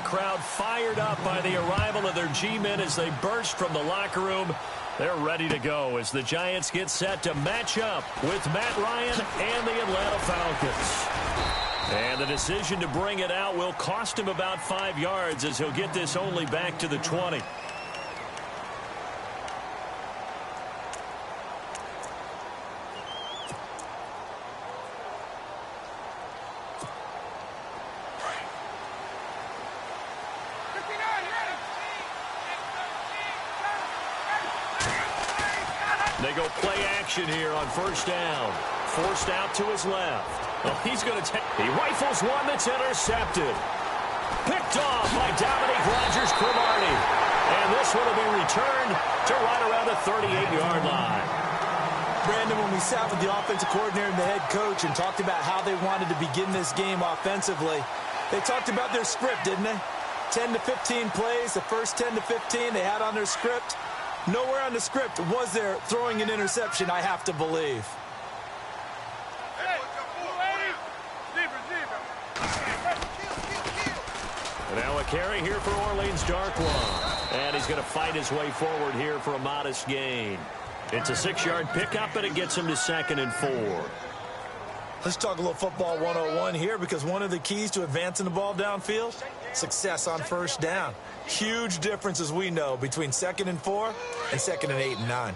crowd fired up by the arrival of their G-men as they burst from the locker room. They're ready to go as the Giants get set to match up with Matt Ryan and the Atlanta Falcons. And the decision to bring it out will cost him about 5 yards as he'll get this only back to the 20. They go play action here on first down. Forced out to his left. Oh, he's going to take. He rifles one that's intercepted. Picked off by Dominique Rodgers-Cromartie. And this one will be returned to right around the 38-yard line. Brandon, when we sat with the offensive coordinator and the head coach and talked about how they wanted to begin this game offensively, they talked about their script, didn't they? 10 to 15 plays, the first 10 to 15 they had on their script. Nowhere on the script was there throwing an interception, I have to believe. Now a carry here for Orleans Darkwa. And he's going to fight his way forward here for a modest gain. It's a 6-yard pickup, and it gets him to 2nd and 4. Let's talk a little football 101 here, because one of the keys to advancing the ball downfield, success on first down. Huge difference, as we know, between 2nd and 4 and 2nd and 8 and 9.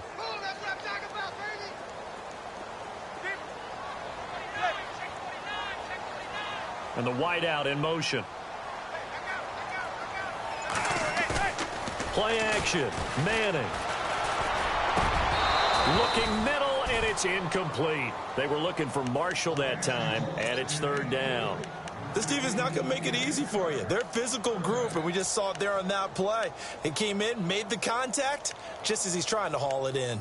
And the wideout in motion. Play action. Manning. Looking middle, and it's incomplete. They were looking for Marshall that time, and it's 3rd down. This defense is not going to make it easy for you. They're a physical group, and we just saw it there on that play. He came in, made the contact, just as he's trying to haul it in.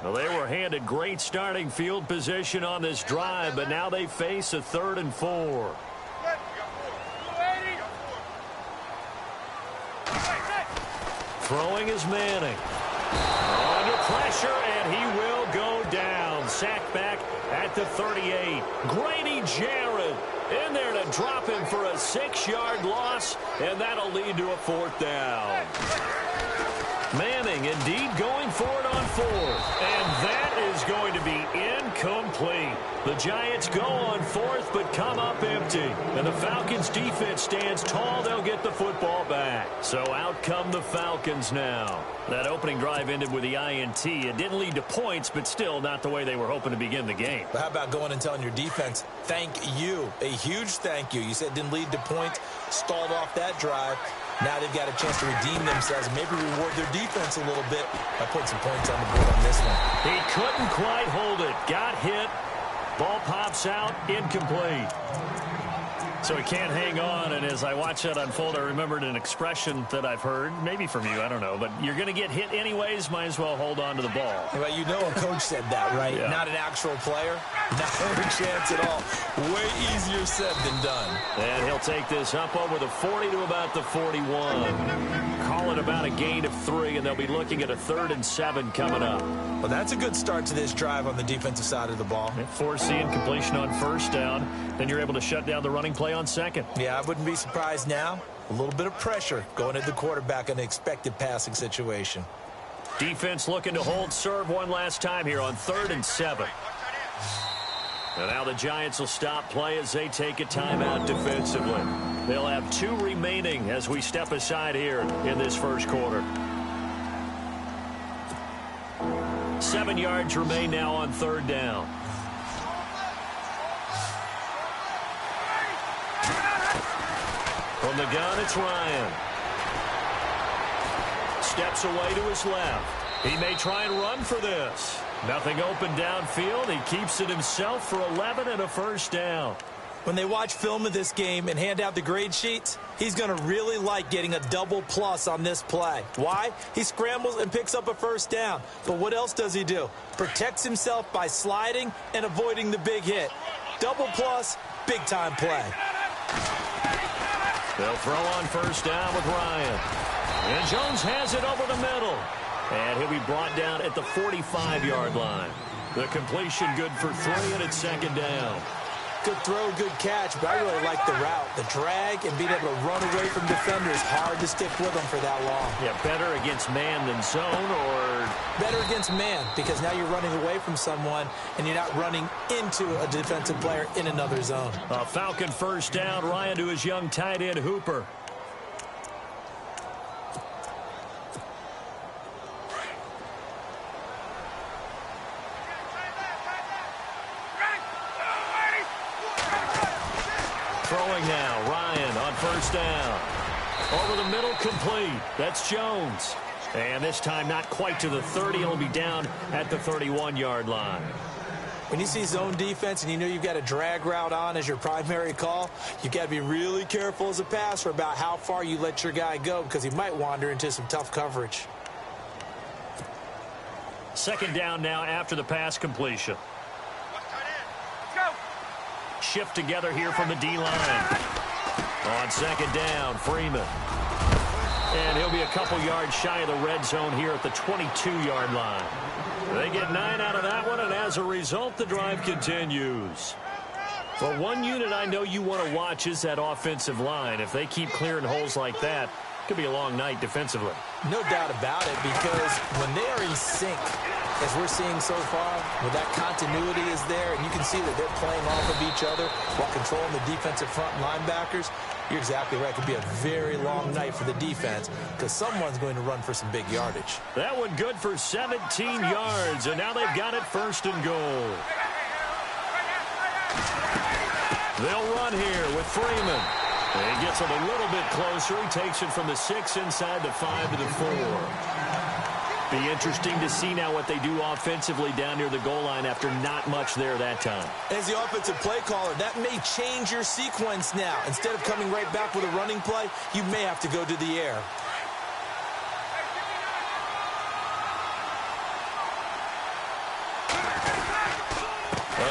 Well, they were handed great starting field position on this drive, but now they face a 3rd and 4. Throwing is Manning. Under pressure, and he will go down. Sacked back at the 38. Grady Jarrett in there to drop him for a 6-yard loss, and that'll lead to a 4th down. Manning indeed going for it on 4th, and that is going to be incomplete. The Giants go on 4th, but come up empty. And the Falcons defense stands tall. They'll get the football back. So out come the Falcons now. That opening drive ended with the INT. It didn't lead to points, but still not the way they were hoping to begin the game. But how about going and telling your defense, thank you, a huge thank you. You said it didn't lead to points, stalled off that drive. Now they've got a chance to redeem themselves and maybe reward their defense a little bit by putting some points on the board on this one. He couldn't quite hold it. Got hit. Ball pops out. Incomplete. So he can't hang on, and as I watch that unfold, I remembered an expression that I've heard, maybe from you, I don't know, but you're going to get hit anyways, might as well hold on to the ball. Well, you know a coach said that, right? Yeah. Not an actual player. Not a chance at all. Way easier said than done. And he'll take this up over the 40 to about the 41. Call it about a gain of 3, and they'll be looking at a 3rd and 7 coming up. Well, that's a good start to this drive on the defensive side of the ball. Forcing completion on first down. Then you're able to shut down the running play on 2nd. Yeah, I wouldn't be surprised now. A little bit of pressure going at the quarterback in an expected passing situation. Defense looking to hold serve one last time here on 3rd and 7. And now the Giants will stop play as they take a timeout defensively. They'll have 2 remaining as we step aside here in this first quarter. 7 yards remain now on 3rd down. From the gun, it's Ryan. Steps away to his left. He may try and run for this. Nothing open downfield. He keeps it himself for 11 and a first down. When they watch film of this game and hand out the grade sheets, he's going to really like getting a double plus on this play. Why? He scrambles and picks up a first down. But what else does he do? Protects himself by sliding and avoiding the big hit. Double plus, big-time play. They'll throw on first down with Ryan. And Jones has it over the middle. And he'll be brought down at the 45-yard line. The completion good for 3, and it's second down. Good throw, good catch, but I really like the route. The drag and being able to run away from defenders, hard to stick with them for that long. Yeah, better against man than zone, or? Better against man, because now you're running away from someone and you're not running into a defensive player in another zone. A Falcon first down, Ryan to his young tight end, Hooper. Throwing now, Ryan on first down. Over the middle, complete. That's Jones. And this time not quite to the 30. He'll be down at the 31-yard line. When you see zone defense and you know you've got a drag route on as your primary call, you've got to be really careful as a passer about how far you let your guy go, because he might wander into some tough coverage. Second down now after the pass completion. Shift together here from the D-line. On second down, Freeman. And he'll be a couple yards shy of the red zone here at the 22-yard line. They get 9 out of that one, and as a result, the drive continues. Well, one unit I know you want to watch is that offensive line. If they keep clearing holes like that, it could be a long night defensively. No doubt about it, because when they are in sync, as we're seeing so far, where that continuity is there, and you can see that they're playing off of each other while controlling the defensive front linebackers, you're exactly right. It could be a very long night for the defense, because someone's going to run for some big yardage. That one good for 17 yards, and now they've got it first and goal. They'll run here with Freeman. And he gets it a little bit closer. He takes it from the 6 inside the 5 to the 4. Be interesting to see now what they do offensively down near the goal line after not much there that time. As the offensive play caller, that may change your sequence now. Instead of coming right back with a running play, you may have to go to the air.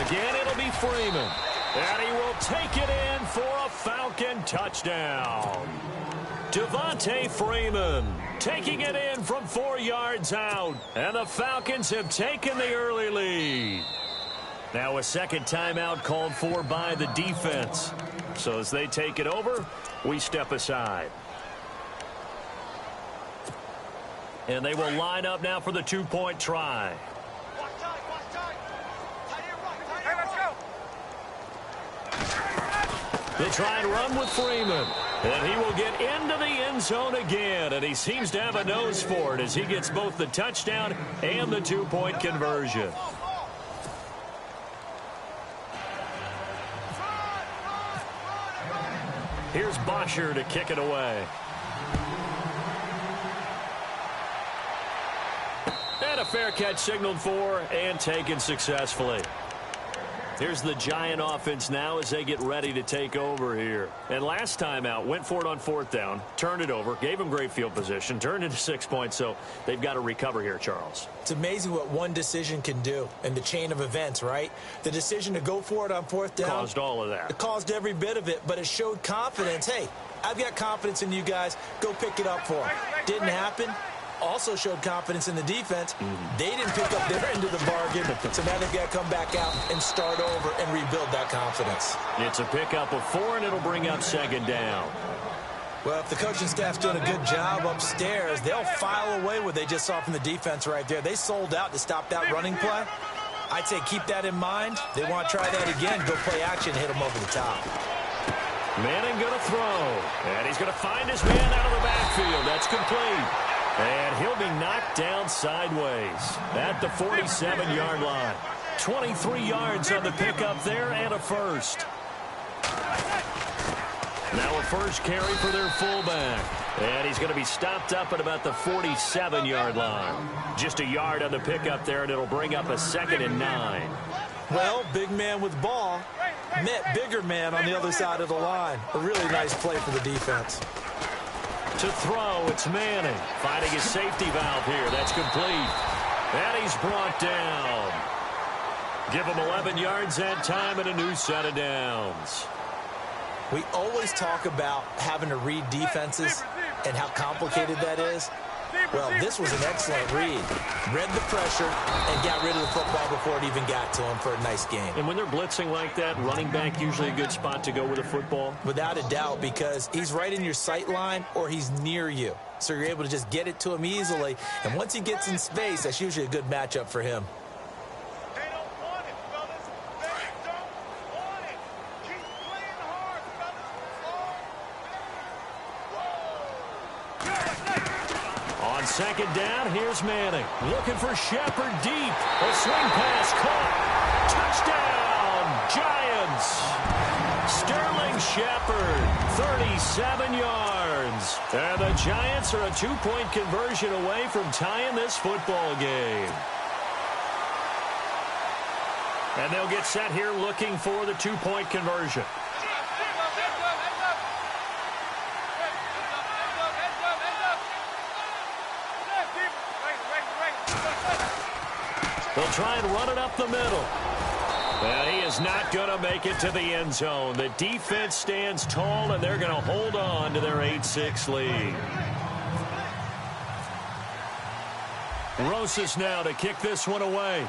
Again, it'll be Freeman. And he will take it in for a Falcon touchdown. Devontae Freeman taking it in from 4 yards out. And the Falcons have taken the early lead. Now a second timeout called for by the defense. So as they take it over, we step aside. And they will line up now for the 2-point try. They try and run with Freeman. And he will get into the end zone again. And he seems to have a nose for it as he gets both the touchdown and the 2-point conversion. Here's Bosher to kick it away. And a fair catch signaled for and taken successfully. Here's the Giant offense now as they get ready to take over here. And last time out, went for it on 4th down, turned it over, gave them great field position, turned into 6 points, so they've got to recover here, Charles. It's amazing what one decision can do in the chain of events, right? The decision to go for it on 4th down. Caused all of that. It caused every bit of it, but it showed confidence. Hey, I've got confidence in you guys. Go pick it up for them. Didn't happen. Also showed confidence in the defense. They didn't pick up their end of the bargain, so now they've got to come back out and start over and rebuild that confidence. It's a pickup of 4, and it'll bring up second down. Well, if the coaching staff's doing a good job upstairs, they'll file away what they just saw from the defense right there. They sold out to stop that running play. I'd say keep that in mind. They want to try that again, go play action, hit them over the top. Manning going to throw, and he's going to find his man out of the backfield. That's complete. And he'll be knocked down sideways at the 47-yard line. 23 yards on the pickup there and a first. Now a first carry for their fullback. And he's going to be stopped up at about the 47-yard line. Just a yard on the pickup there, and it'll bring up a 2nd and 9. Well, big man with ball met bigger man on the other side of the line. A really nice play for the defense. To throw, it's Manning finding his safety valve here. That's complete. And he's brought down. Give him 11 yards that time and a new set of downs. We always talk about having to read defenses and how complicated that is. Well, this was an excellent read. Read the pressure and got rid of the football before it even got to him for a nice game. And when they're blitzing like that, running back usually a good spot to go with a football? Without a doubt, because he's right in your sight line or he's near you. So you're able to just get it to him easily. And once he gets in space, that's usually a good matchup for him. On second down, here's Manning. Looking for Shepard deep. A swing pass caught. Touchdown, Giants. Sterling Shepard, 37 yards. And the Giants are a two-point conversion away from tying this football game. And they'll get set here looking for the two-point conversion. They'll try and run it up the middle. Well, he is not going to make it to the end zone. The defense stands tall, and they're going to hold on to their 8-6 lead. Rosas now to kick this one away.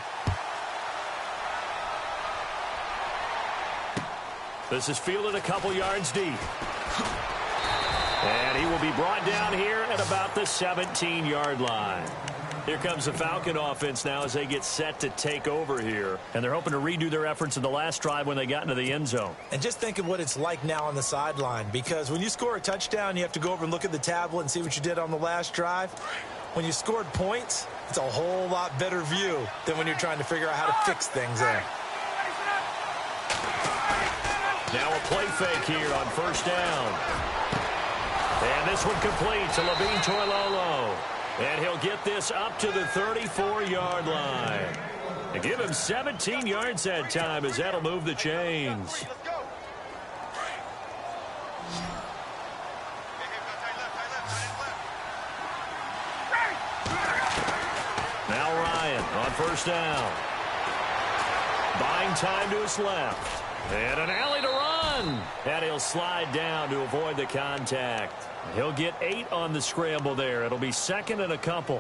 This is fielded a couple yards deep. And he will be brought down here at about the 17-yard line. Here comes the Falcon offense now as they get set to take over here. And they're hoping to redo their efforts in the last drive when they got into the end zone. And just think of what it's like now on the sideline, because when you score a touchdown, you have to go over and look at the tablet and see what you did on the last drive. When you scored points, it's a whole lot better view than when you're trying to figure out how to fix things there. Now a play fake here on first down. And this one complete to Levine Toilolo. And he'll get this up to the 34-yard line. They give him 17 yards that time as that'll move the chains. Now Ryan on first down. Buying time to his left. And an alley to run. And he'll slide down to avoid the contact. He'll get 8 on the scramble there. It'll be second and a couple.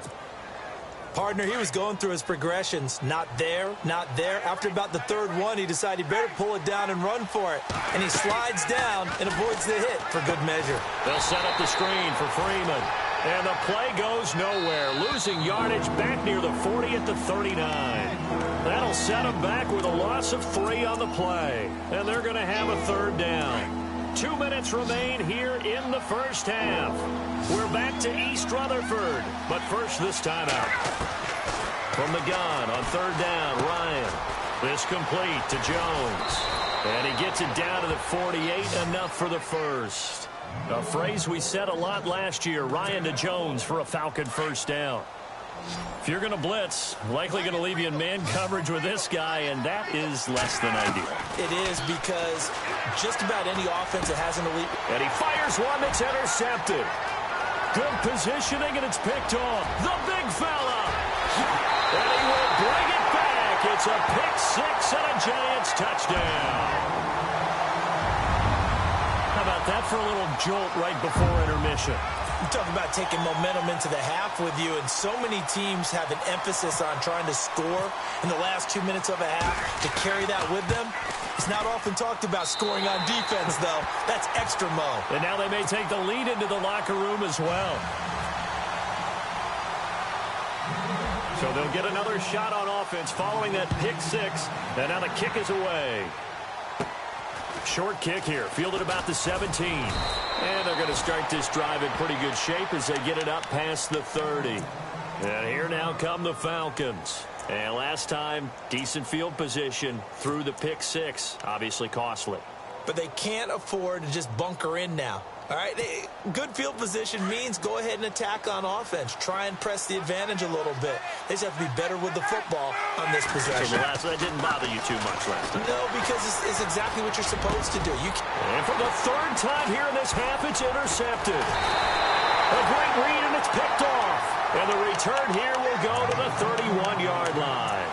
Partner, he was going through his progressions. Not there, not there. After about the third one, he decided he better pull it down and run for it. And he slides down and avoids the hit for good measure. They'll set up the screen for Freeman. And the play goes nowhere. Losing yardage back near the 40 at the 39. That'll set them back with a loss of 3 on the play. And they're going to have a third down. 2 minutes remain here in the first half. We're back to East Rutherford. But first, this timeout. From the gun on third down, Ryan. This complete to Jones. And he gets it down to the 48, enough for the first. A phrase we said a lot last year, Ryan to Jones for a Falcon first down. If you're going to blitz, likely going to leave you in man coverage with this guy, and that is less than ideal. It is, because just about any offense that has an elite... And he fires one that's intercepted. Good positioning, and it's picked off. The big fella. And he will bring it back. It's a pick six and a Giants touchdown. How about that for a little jolt right before intermission? You talk about taking momentum into the half with you, and so many teams have an emphasis on trying to score in the last 2 minutes of a half. To carry that with them, it's not often talked about scoring on defense, though. That's extra mo. And now they may take the lead into the locker room as well. So they'll get another shot on offense following that pick six, and now the kick is away. Short kick here, fielded about the 17. And they're going to start this drive in pretty good shape as they get it up past the 30. And here now come the Falcons. And last time, decent field position through the pick six. Obviously costly. But they can't afford to just bunker in now. All right, good field position means go ahead and attack on offense. Try and press the advantage a little bit. They just have to be better with the football on this possession. So that didn't bother you too much last time. No, because it's exactly what you're supposed to do. And for the third time here in this half, it's intercepted. A great read, and it's picked off. And the return here will go to the 31-yard line.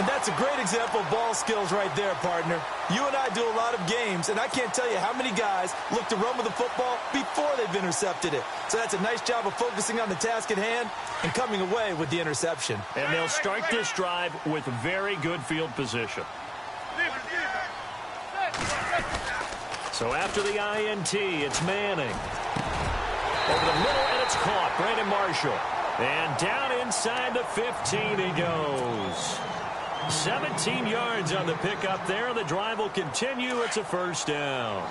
And that's a great example of ball skills right there, partner. You and I do a lot of games, and I can't tell you how many guys look to run with the football before they've intercepted it. So that's a nice job of focusing on the task at hand and coming away with the interception. And they'll start this drive with very good field position. So after the INT, it's Manning. Over the middle, and it's caught. Brandon Marshall. And down inside the 15 he goes. 17 yards on the pickup there. The drive will continue. It's a first down.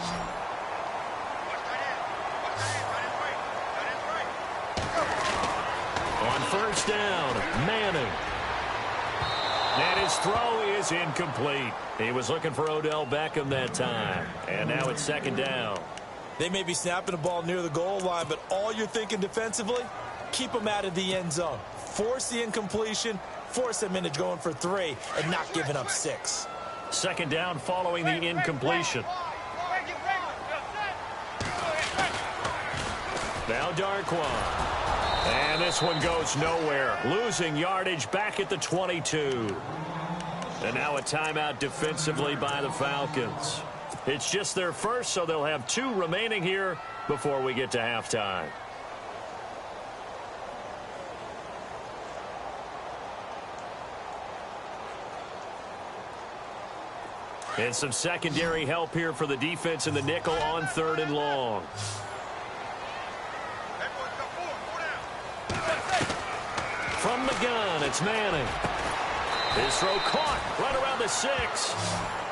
On first down, Manning. And his throw is incomplete. He was looking for Odell Beckham that time. And now it's second down. They may be snapping the ball near the goal line, but all you're thinking defensively, keep them out of the end zone. Force the incompletion, force them into going for 3, and not giving up 6. Second down following the incompletion. Now Darquan. And this one goes nowhere. Losing yardage back at the 22. And now a timeout defensively by the Falcons. It's just their first, so they'll have 2 remaining here before we get to halftime. And some secondary help here for the defense in the nickel on 3rd and long. From the gun, it's Manning. His throw caught right around the 6.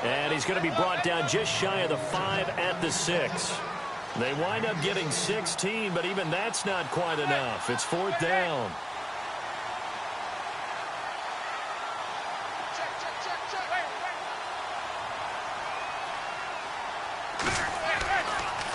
And he's going to be brought down just shy of the 5 at the 6. They wind up getting 16, but even that's not quite enough. It's 4th down.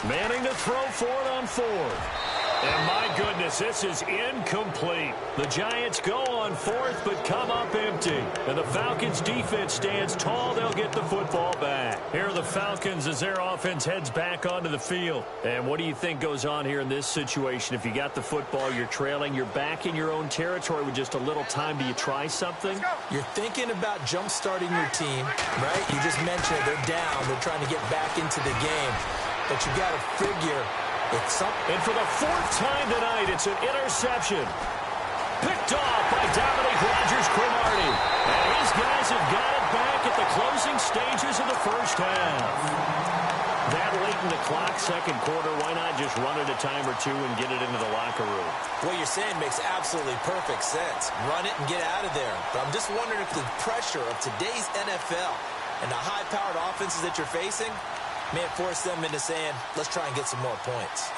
Manning to throw for it on 4th. And my goodness, this is incomplete. The Giants go on 4th, but come up empty. And the Falcons defense stands tall. They'll get the football back. Here are the Falcons as their offense heads back onto the field. And what do you think goes on here in this situation? If you got the football, you're trailing, you're back in your own territory with just a little time. Do you try something? You're thinking about jump-starting your team, right? You just mentioned it. They're down. They're trying to get back into the game. But you got to figure it's something. And for the 4th time tonight, it's an interception. Picked off by Dominique Rodgers-Cromartie. And his guys have got it back at the closing stages of the first half. That late in the clock, second quarter, why not just run it a time or 2 and get it into the locker room? What you're saying makes absolutely perfect sense. Run it and get out of there. But I'm just wondering if the pressure of today's NFL and the high-powered offenses that you're facing may have forced them into saying, let's try and get some more points.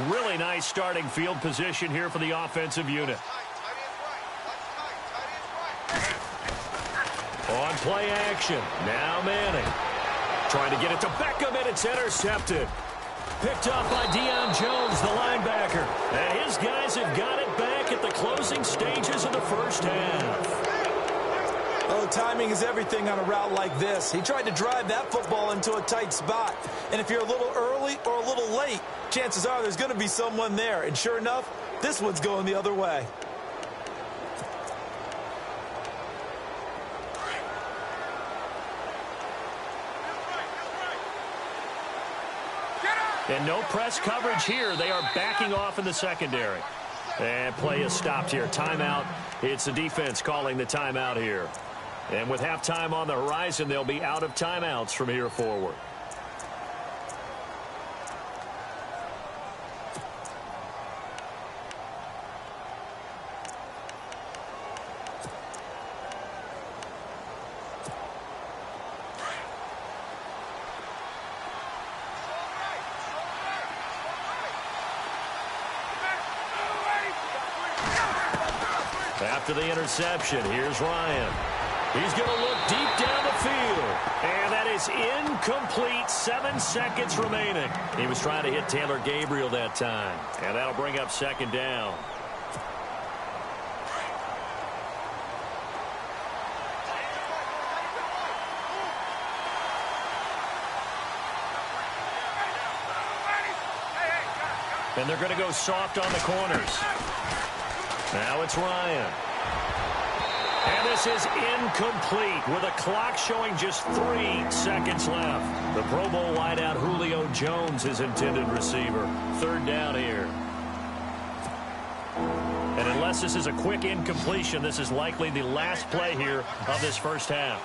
Really nice starting field position here for the offensive unit. On play action. Now Manning. Trying to get it to Beckham, and it's intercepted. Picked up by Deion Jones, the linebacker. And his guys have got it back at the closing stages of the first half. Oh, timing is everything on a route like this. He tried to drive that football into a tight spot. And if you're a little early or a little late, chances are there's going to be someone there. And sure enough, this one's going the other way. And no press coverage here. They are backing off in the secondary. And play is stopped here. Timeout. It's the defense calling the timeout here. And with halftime on the horizon, they'll be out of timeouts from here forward. After the interception, here's Ryan. He's going to look deep down the field. And that is incomplete. 7 seconds remaining. He was trying to hit Taylor Gabriel that time. And that'll bring up second down. And they're going to go soft on the corners. Now it's Ryan. And this is incomplete with a clock showing just 3 seconds left. The Pro Bowl wideout Julio Jones is intended receiver. 3rd down here. And unless this is a quick incompletion, this is likely the last play here of this first half.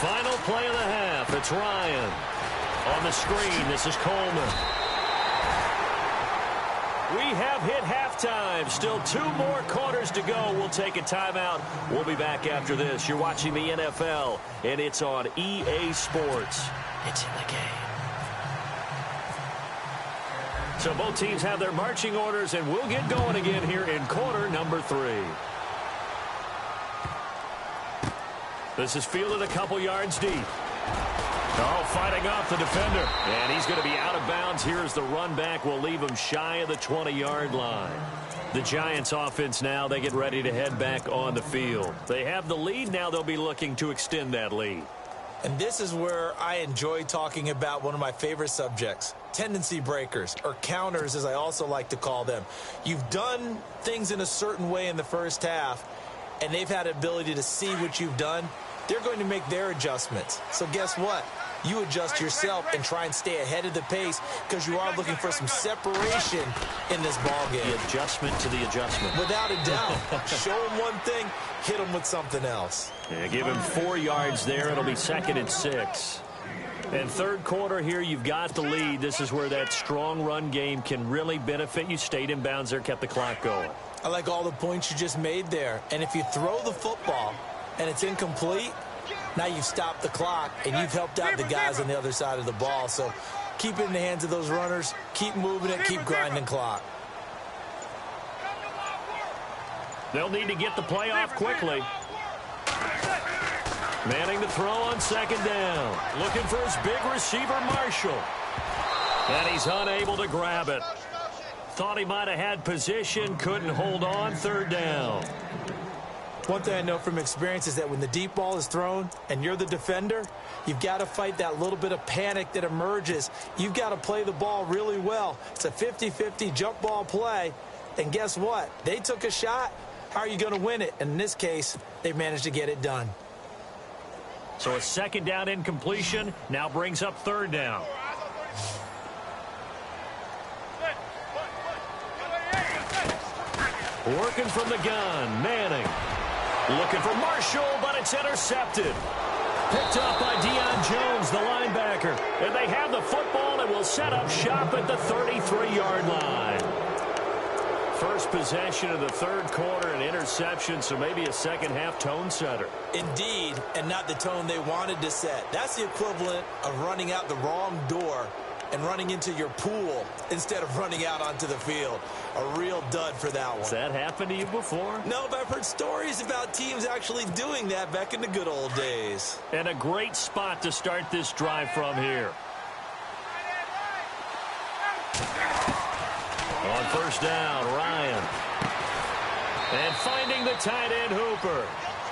Final play of the half. It's Ryan. On the screen, this is Coleman. We have hit halftime. Still 2 more quarters to go. We'll take a timeout. We'll be back after this. You're watching the NFL, and it's on EA Sports. It's in the game. So both teams have their marching orders, and we'll get going again here in quarter number 3. This is fielded a couple yards deep. Oh, fighting off the defender. And he's going to be out of bounds. Here's the run back. Will leave him shy of the 20-yard line. The Giants offense now, they get ready to head back on the field. They have the lead. Now they'll be looking to extend that lead. And this is where I enjoy talking about one of my favorite subjects, tendency breakers, or counters as I also like to call them. You've done things in a certain way in the first half, and they've had the ability to see what you've done. They're going to make their adjustments. So guess what? You adjust yourself and try and stay ahead of the pace because you are looking for some separation in this ball game. The adjustment to the adjustment. Without a doubt. Show them one thing, hit them with something else. Yeah, give him 4 yards there. It'll be 2nd and 6. And 3rd quarter here, you've got the lead. This is where that strong run game can really benefit you. Stayed in bounds there, kept the clock going. I like all the points you just made there. And if you throw the football and it's incomplete, now you've stopped the clock, and you've helped out the guys on the other side of the ball. So keep it in the hands of those runners. Keep moving it. Keep grinding clock. They'll need to get the play off quickly. Manning the throw on 2nd down. Looking for his big receiver, Marshall. And he's unable to grab it. Thought he might have had position. Couldn't hold on. 3rd down. One thing I know from experience is that when the deep ball is thrown and you're the defender, you've got to fight that little bit of panic that emerges. You've got to play the ball really well. It's a 50-50 jump ball play. And guess what? They took a shot. How are you going to win it? And in this case, they managed to get it done. So a 2nd down incompletion now brings up 3rd down. Working from the gun, Manning. Looking for Marshall, but it's intercepted. Picked up by Deion Jones, the linebacker. And they have the football and will set up shop at the 33-yard line. First possession of the 3rd quarter, an interception, so maybe a second-half tone setter. Indeed, and not the tone they wanted to set. That's the equivalent of running out the wrong door and running into your pool instead of running out onto the field. A real dud for that one. Has that happened to you before? No, but I've heard stories about teams actually doing that back in the good old days. And a great spot to start this drive from here. On 1st down, Ryan. And finding the tight end, Hooper.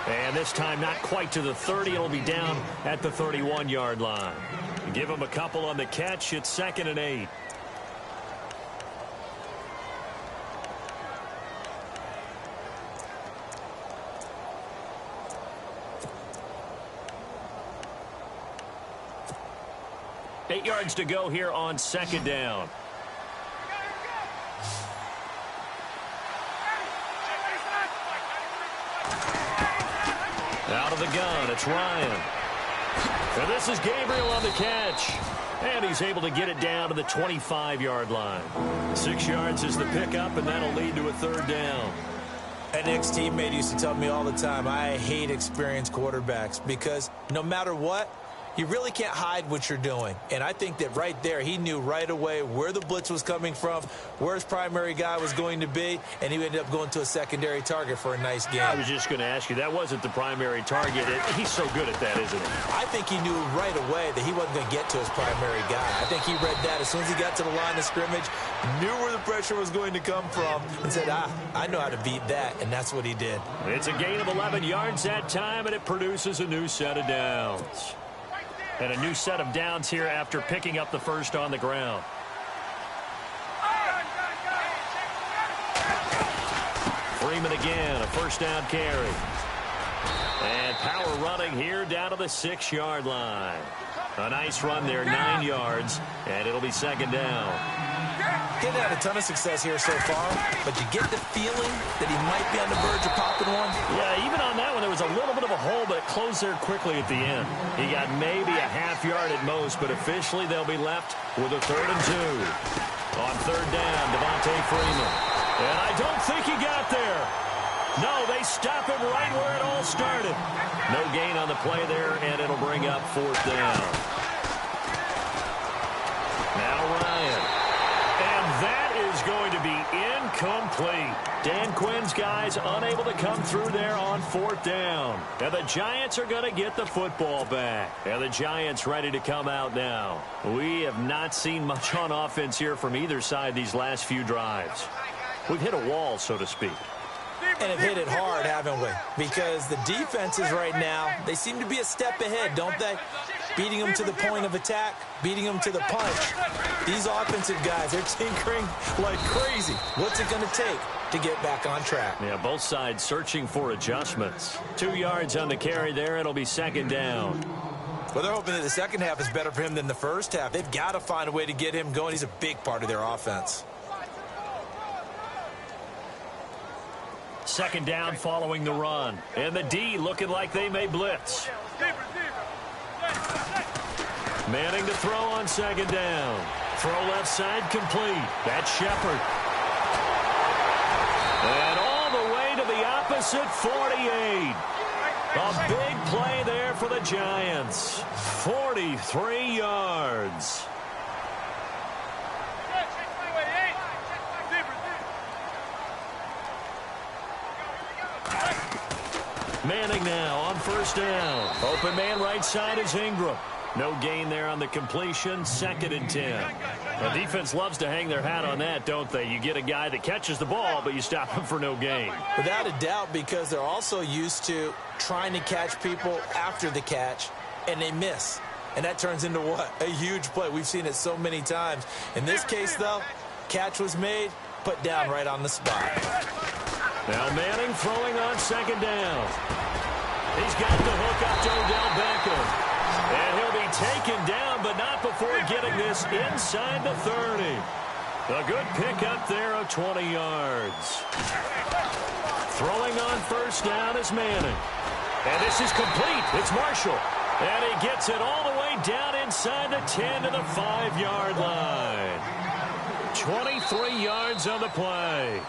And this time not quite to the 30. It'll be down at the 31-yard line. Give him a couple on the catch. It's 2nd and 8. Eight yards to go here on 2nd down. Out of the gun, it's Ryan. And this is Gabriel on the catch. And he's able to get it down to the 25-yard line. 6 yards is the pickup, and that'll lead to a 3rd down. An ex-teammate used to tell me all the time, I hate experienced quarterbacks because no matter what, you really can't hide what you're doing. And I think that right there, he knew right away where the blitz was coming from, where his primary guy was going to be, and he ended up going to a secondary target for a nice game. I was just going to ask you, that wasn't the primary target. He's so good at that, isn't he? I think he knew right away that he wasn't going to get to his primary guy. I think he read that as soon as he got to the line of scrimmage, knew where the pressure was going to come from, and said, I know how to beat that, and that's what he did. It's a gain of 11 yards that time, and it produces a new set of downs. And a new set of downs here after picking up the first on the ground. Freeman again, a first down carry. And power running here down to the 6-yard line. A nice run there, 9 yards, and it'll be second down. He's had a ton of success here so far, but you get the feeling that he might be on the verge of popping one. Yeah, even on that one, there was a little bit of a hole, but it closed there quickly at the end. He got maybe a half yard at most, but officially they'll be left with a 3rd and 2. On 3rd down, Devontae Freeman. And I don't think he got there. No, they stop him right where it all started. No gain on the play there, and it'll bring up 4th down. Now Ryan. And that is going to be incomplete. Dan Quinn's guys unable to come through there on 4th down. And the Giants are going to get the football back. And the Giants ready to come out now. We have not seen much on offense here from either side these last few drives. We've hit a wall, so to speak. And have hit it hard, haven't we? Because the defenses right now, they seem to be a step ahead, don't they? Beating them to the point of attack, beating them to the punch. These offensive guys, they're tinkering like crazy. What's it going to take to get back on track? Yeah, both sides searching for adjustments. 2 yards on the carry there. It'll be second down. Well, they're hoping that the second half is better for him than the first half. They've got to find a way to get him going. He's a big part of their offense. Second down following the run. And the D looking like they may blitz. Manning to throw on second down. Throw left side complete. That's Shepard. And all the way to the opposite 48. A big play there for the Giants. 43 yards. Manning now on first down. Open man right side is Ingram. No gain there on the completion. 2nd and 10. The defense loves to hang their hat on that, don't they? You get a guy that catches the ball, but you stop him for no gain. Without a doubt, because they're also used to trying to catch people after the catch, and they miss. And that turns into what? A huge play. We've seen it so many times. In this case, though, catch was made, put down right on the spot. Now Manning throwing on second down. He's got the hook up to Odell Beckham. And he'll be taken down, but not before getting this inside the 30. A good pickup there of 20 yards. Throwing on first down is Manning. And this is complete. It's Marshall. And he gets it all the way down inside the 10 to the 5-yard line. 23 yards on the play.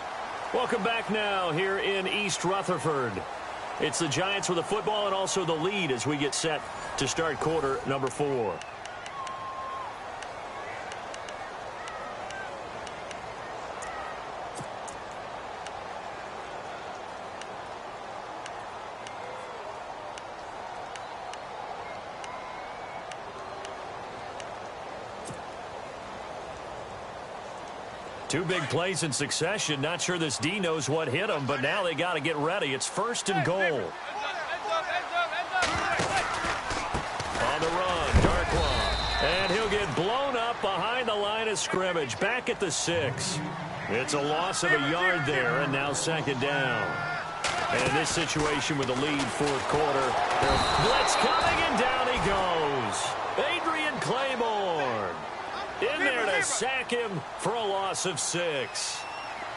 Welcome back now here in East Rutherford. It's the Giants with the football and also the lead as we get set to start quarter number 4. Two big plays in succession. Not sure this D knows what hit him, but now they got to get ready. It's 1st and goal. On the run, Darkwa. And he'll get blown up behind the line of scrimmage. Back at the 6. It's a loss of a yard there, and now second down. And in this situation with the lead, 4th quarter, blitz coming, and down he goes. Adrian Claiborne. In there to sack him for a loss of 6.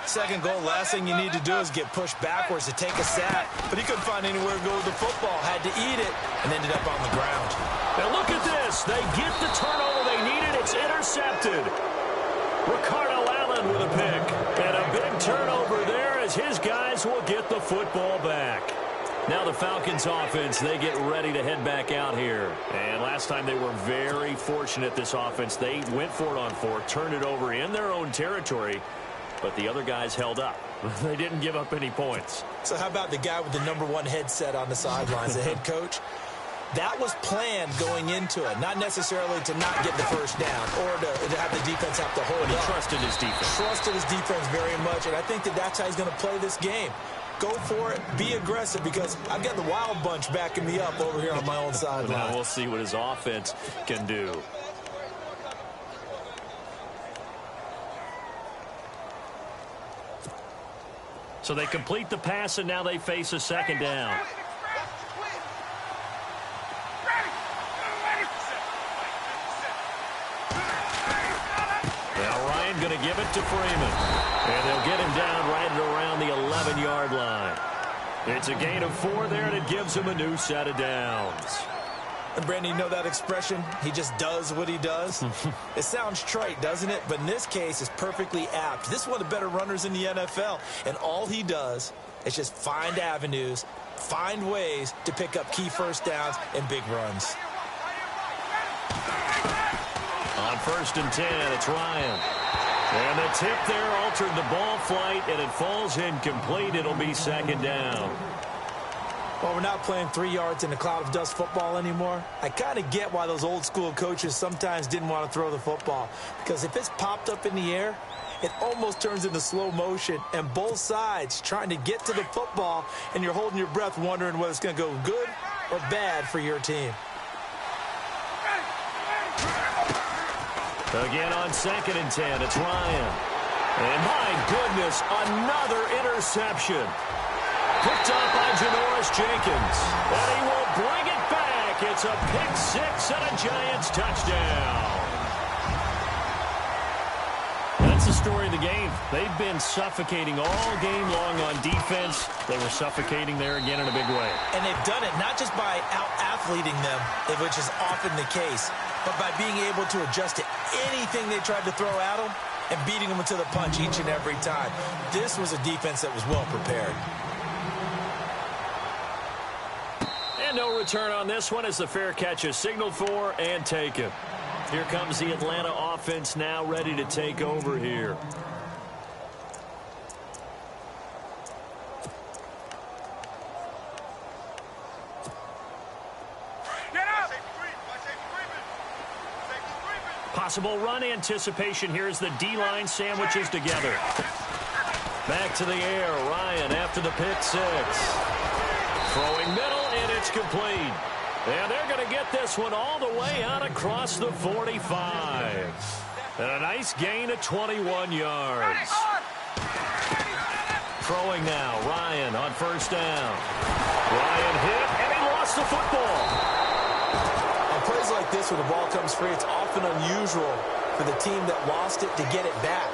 Second goal, last thing you need to do is get pushed backwards to take a sack. But he couldn't find anywhere to go with the football. Had to eat it and ended up on the ground. Now look at this. They get the turnover they needed. It's intercepted. Ricardo Allen with a pick. And a big turnover there as his guys will get the football back. Now the Falcons offense, they get ready to head back out here. And last time they were very fortunate, this offense. They went for it on 4, turned it over in their own territory, but the other guys held up. They didn't give up any points. So how about the guy with the #1 headset on the sidelines, the head coach? That was planned going into it, not necessarily to not get the first down or to have the defense have to hold He up. trusted his defense. Trusted his defense very much, and I think that's how he's going to play this game. Go for it. Be aggressive, because I've got the wild bunch backing me up over here on my own sideline. Now we'll see what his offense can do. So they complete the pass, and now they face a second down. Now Ryan going to give it to Freeman. And they'll get him down right around the 11-yard line. It's a gain of 4 there, and it gives him a new set of downs. And Brandon, you know that expression? He just does what he does. It sounds trite, doesn't it? But in this case, it's perfectly apt. This is one of the better runners in the NFL. And all he does is just find avenues, find ways to pick up key first downs and big runs. On 1st and 10, it's Ryan. And the tip there altered the ball flight, and it falls incomplete. It'll be second down. Well, we're not playing 3 yards in a cloud of dust football anymore. I kind of get why those old school coaches sometimes didn't want to throw the football. Because if it's popped up in the air, it almost turns into slow motion. And both sides trying to get to the football, and you're holding your breath wondering whether it's going to go good or bad for your team. Again on 2nd and 10, it's Ryan. And my goodness, another interception. Picked up by Janoris Jenkins. And he will bring it back. It's a pick 6 and a Giants touchdown. That's the story of the game. They've been suffocating all game long on defense. They were suffocating there again in a big way. And they've done it not just by out-athleting them, which is often the case, but by being able to adjust to anything they tried to throw at them and beating them to the punch each and every time. This was a defense that was well prepared. And no return on this one as the fair catch is signaled for and taken. Here comes the Atlanta offense now ready to take over here. Possible run anticipation here as the D-line sandwiches together. Back to the air, Ryan after the pick 6. Throwing middle, and it's complete. And they're going to get this one all the way out across the 45. And a nice gain of 21 yards. Throwing now, Ryan on 1st down. Ryan hit, and he lost the football. On plays like this where the ball comes free, it's often unusual for the team that lost it to get it back.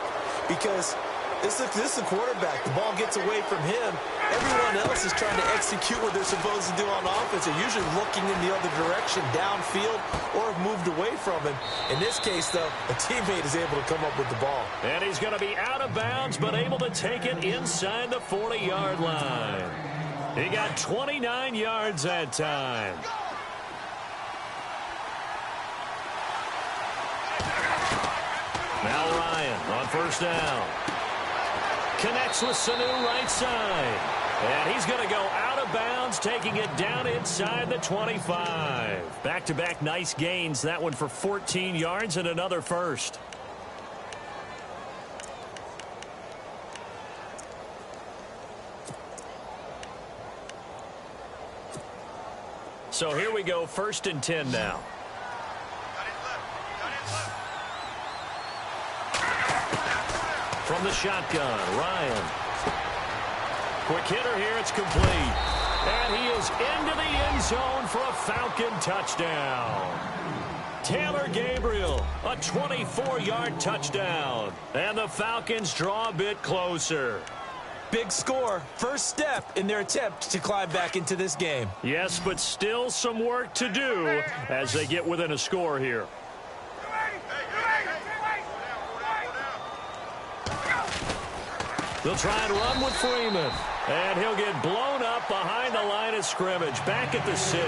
Because this is the quarterback. The ball gets away from him. Everyone else is trying to execute what they're supposed to do on offense. They're usually looking in the other direction, downfield, or have moved away from him. In this case, though, a teammate is able to come up with the ball. And he's going to be out of bounds, but able to take it inside the 40-yard line. He got 29 yards that time. Now Ryan on 1st down. Connects with Sanu right side. And he's going to go out of bounds, taking it down inside the 25. Back-to-back nice gains. That one for 14 yards and another first. So here we go, 1st and 10 now. From the shotgun, Ryan. Quick hitter here, it's complete. And he is into the end zone for a Falcon touchdown. Taylor Gabriel, a 24-yard touchdown. And the Falcons draw a bit closer. Big score, first step in their attempt to climb back into this game. Yes, but still some work to do as they get within a score here. They'll try and run with Freeman. And he'll get blown up behind the line of scrimmage. Back at the 6.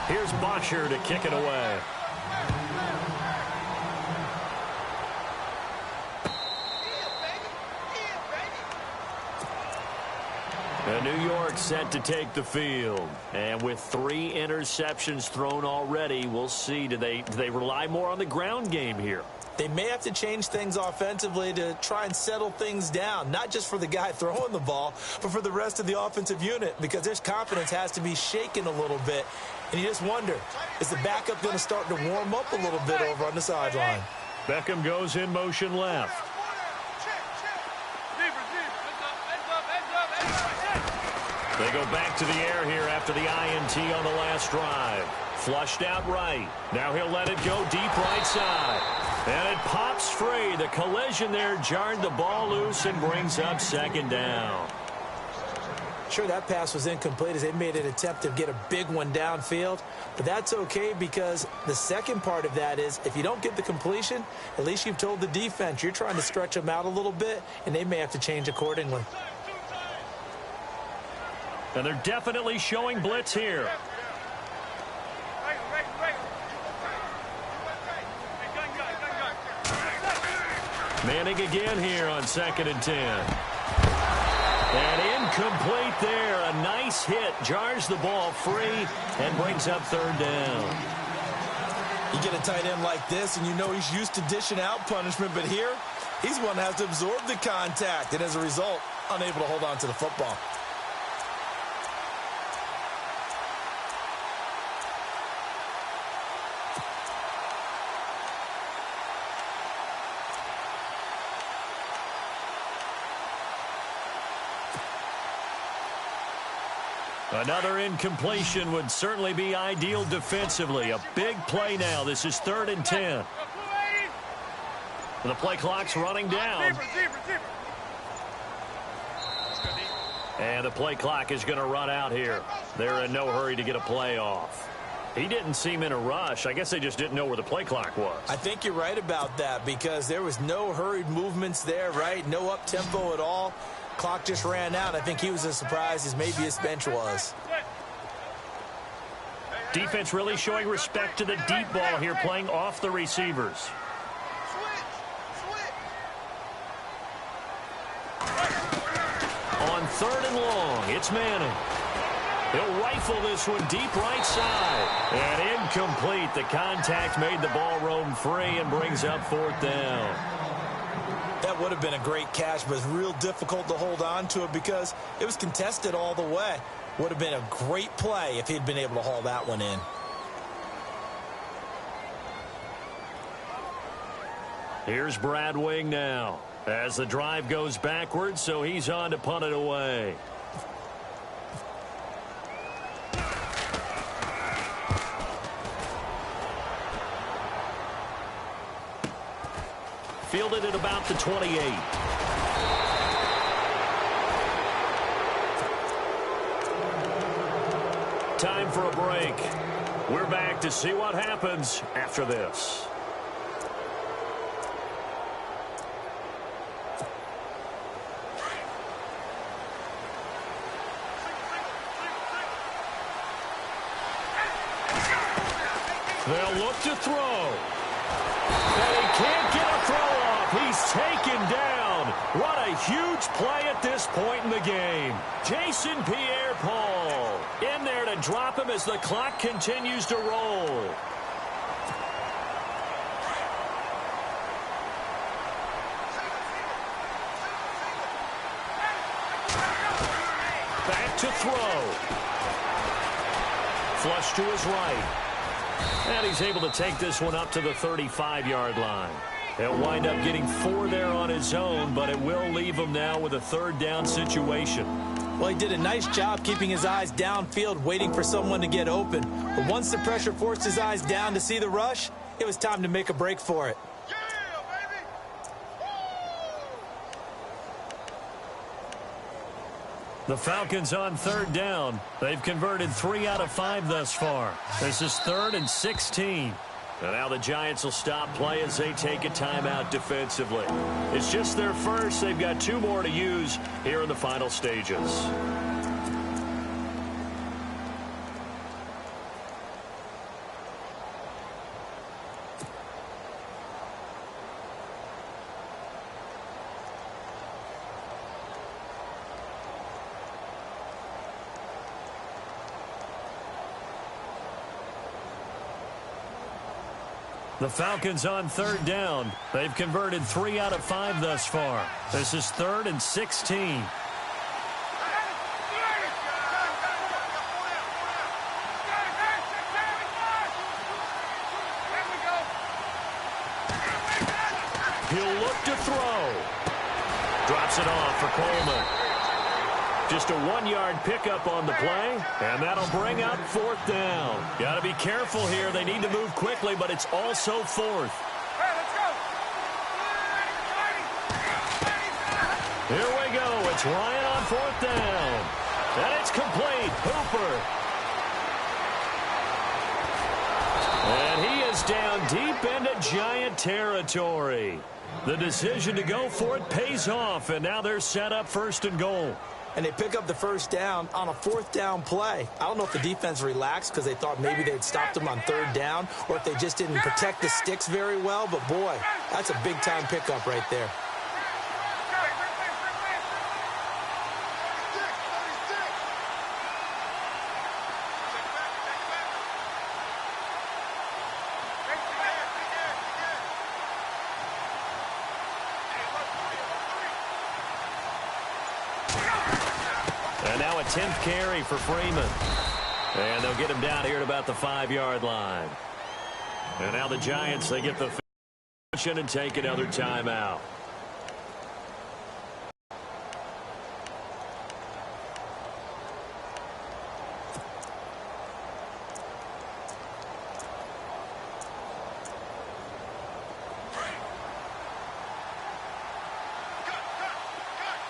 Here's Bosher to kick it away. And New York set to take the field. And with 3 interceptions thrown already, we'll see. Do they rely more on the ground game here? They may have to change things offensively to try and settle things down, not just for the guy throwing the ball, but for the rest of the offensive unit, because their confidence has to be shaken a little bit. And you just wonder, is the backup going to start to warm up a little bit over on the sideline? Beckham goes in motion left. They go back to the air here after the INT on the last drive. Flushed out right. Now he'll let it go deep right side. And it pops free. The collision there jarred the ball loose and brings up second down. Sure, that pass was incomplete as they made an attempt to get a big one downfield. But that's okay because the second part of that is if you don't get the completion, at least you've told the defense you're trying to stretch them out a little bit, and they may have to change accordingly. And they're definitely showing blitz here. Manning again here on 2nd and 10. And incomplete there. A nice hit. Jars the ball free and brings up 3rd down. You get a tight end like this, and you know he's used to dishing out punishment, but here, he's one that has to absorb the contact, and as a result, unable to hold on to the football. Another incompletion would certainly be ideal defensively. A big play now. This is 3rd and 10. The play clock's running down. And the play clock is going to run out here. They're in no hurry to get a play off. He didn't seem in a rush. I guess they just didn't know where the play clock was. I think you're right about that because there was no hurried movements there, right? No up-tempo at all. Clock just ran out. I think he was as surprised as maybe his bench was. Defense really showing respect to the deep ball here, playing off the receivers. On 3rd and long, it's Manning. He'll rifle this one deep right side. And incomplete. The contact made the ball roam free and brings up 4th down. That would have been a great catch, but it's real difficult to hold on to it because it was contested all the way. Would have been a great play if he'd been able to haul that one in. Here's Brad Wing now as the drive goes backwards, so he's on to punt it away. Fielded at about the 28. Time for a break. We're back to see what happens after this. They'll look to throw. And he can't get a throw off. He's taken down. What a huge play at this point in the game. Jason Pierre-Paul in there to drop him as the clock continues to roll. Back to throw. Flush to his right. And he's able to take this one up to the 35-yard line. He'll wind up getting 4 there on his own, but it will leave him now with a 3rd down situation. Well, he did a nice job keeping his eyes downfield, waiting for someone to get open. But once the pressure forced his eyes down to see the rush, it was time to make a break for it. The Falcons on 3rd down. They've converted 3 out of 5 thus far. This is 3rd and 16. And now the Giants will stop play as they take a timeout defensively. It's just their first. They've got 2 more to use here in the final stages. The Falcons on third down. They've converted 3 out of 5 thus far. This is 3rd and 16. He'll look to throw. Drops it off for Coleman. Just a 1-yard pickup on the play, and that'll bring up 4th down. Got to be careful here. They need to move quickly, but it's also 4th. Hey, let's go. Here we go. It's Ryan on 4th down. And it's complete. Hooper. And he is down deep into Giant territory. The decision to go for it pays off, and now they're set up 1st and goal. And they pick up the 1st down on a 4th down play. I don't know if the defense relaxed because they thought maybe they'd stopped them on 3rd down or if they just didn't protect the sticks very well. But, boy, that's a big-time pickup right there. And now a 10th carry for Freeman. And they'll get him down here at about the 5-yard line. And now the Giants, they get the position and take another timeout.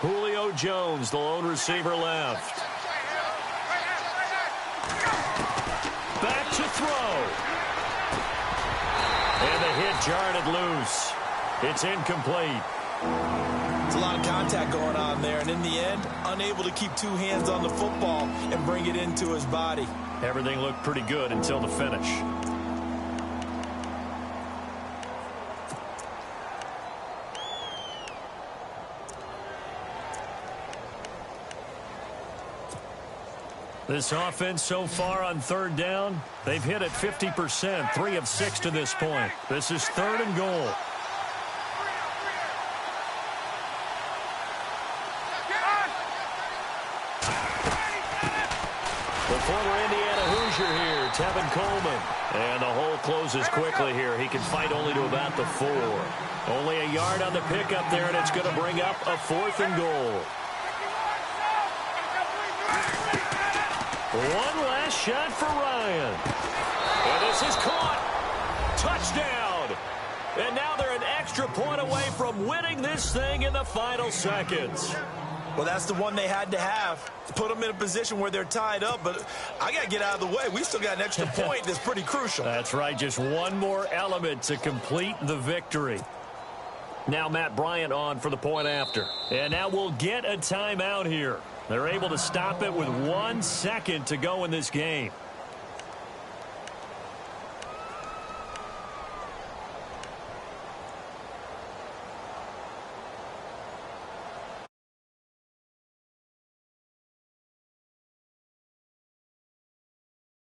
Julio Jones, the lone receiver left. Back to throw. And the hit jarred it loose. It's incomplete. It's a lot of contact going on there, and in the end, unable to keep 2 hands on the football and bring it into his body. Everything looked pretty good until the finish. This offense so far on 3rd down, they've hit it 50%, 3 of 6 to this point. This is 3rd and goal. The former Indiana Hoosier here, Tevin Coleman. And the hole closes quickly here. He can fight only to about the 4. Only a yard on the pickup there, and it's going to bring up a 4th and goal. One last shot for Ryan. And this is caught. Touchdown. And now they're an extra point away from winning this thing in the final seconds. Well, that's the one they had to have. Put them in a position where they're tied up, but I got to get out of the way. We still got an extra point that's pretty crucial. That's right. Just one more element to complete the victory. Now Matt Bryant on for the point after. And now we'll get a timeout here. They're able to stop it with 1 second to go in this game.